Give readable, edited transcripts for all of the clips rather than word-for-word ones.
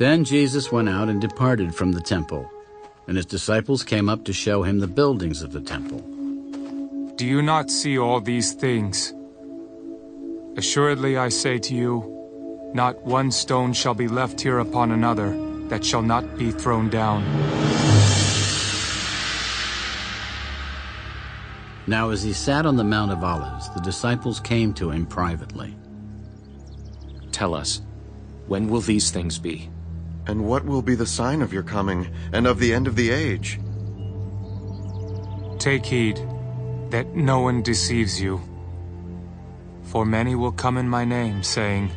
Then Jesus went out and departed from the temple, and his disciples came up to show him the buildings of the temple. Do you not see all these things? Assuredly I say to you, not one stone shall be left here upon another that shall not be thrown down. Now as he sat on the Mount of Olives, the disciples came to him privately. Tell us, when will these things be? And what will be the sign of your coming and of the end of the age? Take heed that no one deceives you. For many will come in my name, saying,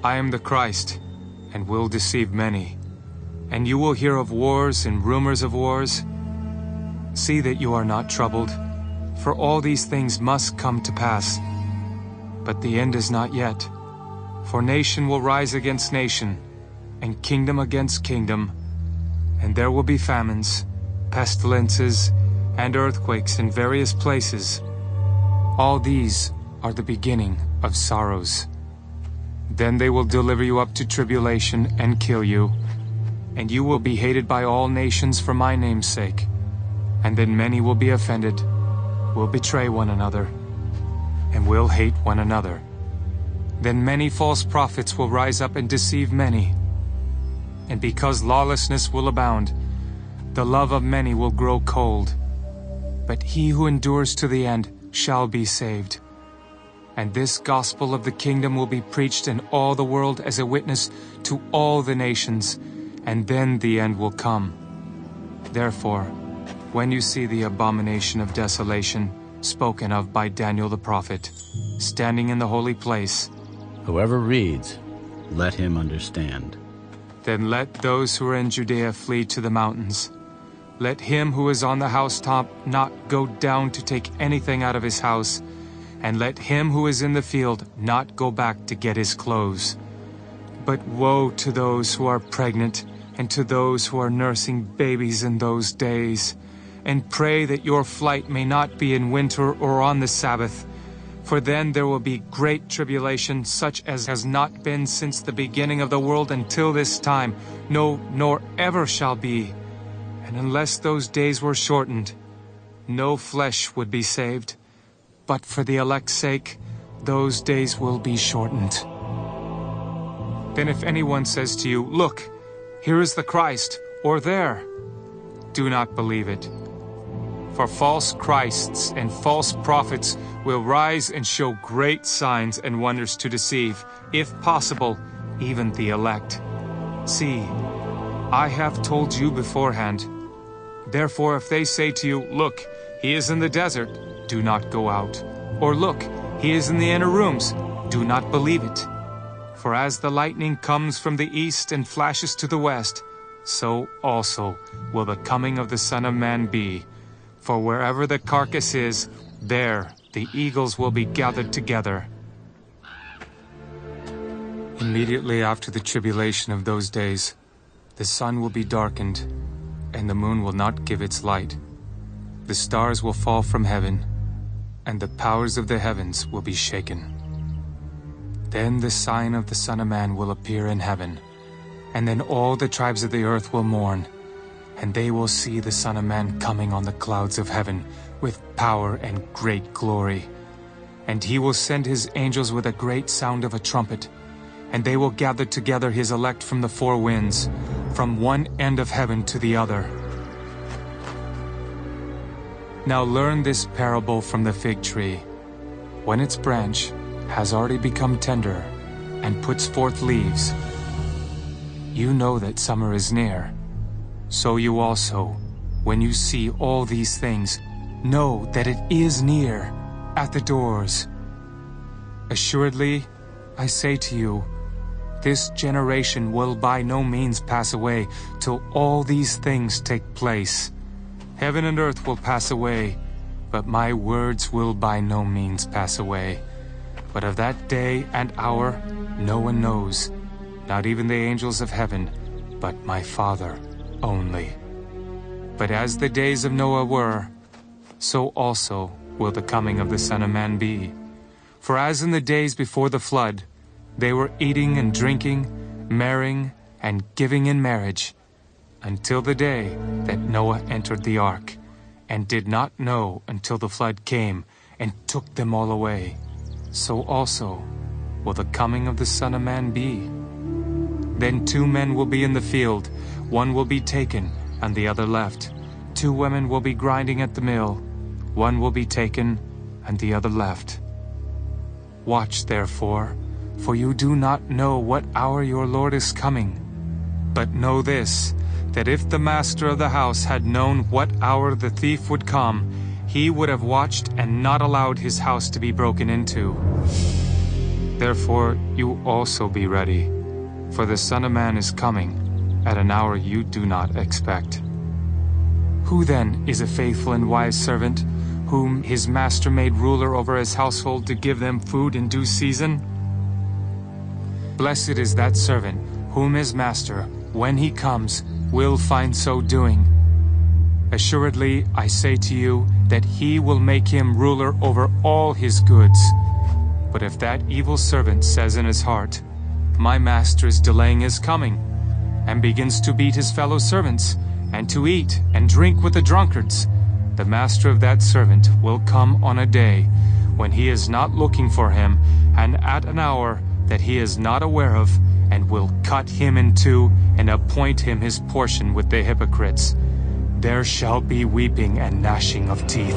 I am the Christ, and will deceive many. And you will hear of wars and rumors of wars. See that you are not troubled, for all these things must come to pass. But the end is not yet. For nation will rise against nation, and kingdom against kingdom, and there will be famines, pestilences, and earthquakes in various places. All these are the beginning of sorrows. Then they will deliver you up to tribulation and kill you, and you will be hated by all nations for my name's sake. And then many will be offended, will betray one another, and will hate one another. Then many false prophets will rise up and deceive many. And because lawlessness will abound, the love of many will grow cold. But he who endures to the end shall be saved. And this gospel of the kingdom will be preached in all the world as a witness to all the nations, and then the end will come. Therefore, when you see the abomination of desolation spoken of by Daniel the prophet, standing in the holy place, Whoever reads, let him understand. then let those who are in Judea flee to the mountains. Let him who is on the housetop not go down to take anything out of his house, and let him who is in the field not go back to get his clothes. But woe to those who are pregnant, and to those who are nursing babies in those days. And pray that your flight may not be in winter or on the Sabbath, for then there will be great tribulation, such as has not been since the beginning of the world until this time, no, nor ever shall be. And unless those days were shortened, no flesh would be saved. But for the elect's sake, those days will be shortened. Then if anyone says to you, Look, here is the Christ, or there, do not believe it. For false Christs and false prophets will rise and show great signs and wonders to deceive, if possible, even the elect. See, I have told you beforehand. Therefore, if they say to you, Look, he is in the desert, do not go out. Or look, he is in the inner rooms, do not believe it. For as the lightning comes from the east and flashes to the west, so also will the coming of the Son of Man be. For wherever the carcass is, there the eagles will be gathered together. Immediately after the tribulation of those days, the sun will be darkened, and the moon will not give its light. The stars will fall from heaven, and the powers of the heavens will be shaken. Then the sign of the Son of Man will appear in heaven, and then all the tribes of the earth will mourn, and they will see the Son of Man coming on the clouds of heaven with power and great glory. And he will send his angels with a great sound of a trumpet, and they will gather together his elect from the four winds, from one end of heaven to the other. Now learn this parable from the fig tree. When its branch has already become tender and puts forth leaves, you know that summer is near. So you also, when you see all these things, know that it is near, at the doors. Assuredly, I say to you, this generation will by no means pass away till all these things take place. Heaven and earth will pass away, but my words will by no means pass away. But of that day and hour no one knows, not even the angels of heaven, but my Father only. But as the days of Noah were, so also will the coming of the Son of Man be. For as in the days before the flood, they were eating and drinking, marrying, and giving in marriage, until the day that Noah entered the ark, and did not know until the flood came and took them all away. So also will the coming of the Son of Man be. Then 2 men will be in the field, one will be taken and the other left. 2 women will be grinding at the mill, one will be taken and the other left. Watch therefore, for you do not know what hour your Lord is coming. But know this, that if the master of the house had known what hour the thief would come, he would have watched and not allowed his house to be broken into. Therefore you also be ready, for the Son of Man is coming at an hour you do not expect. Who then is a faithful and wise servant, whom his master made ruler over his household to give them food in due season? Blessed is that servant, whom his master, when he comes, will find so doing. Assuredly, I say to you that he will make him ruler over all his goods. But if that evil servant says in his heart, my master is delaying his coming, and begins to beat his fellow servants, and to eat and drink with the drunkards, the master of that servant will come on a day when he is not looking for him, and at an hour that he is not aware of, and will cut him in two, and appoint him his portion with the hypocrites. There shall be weeping and gnashing of teeth.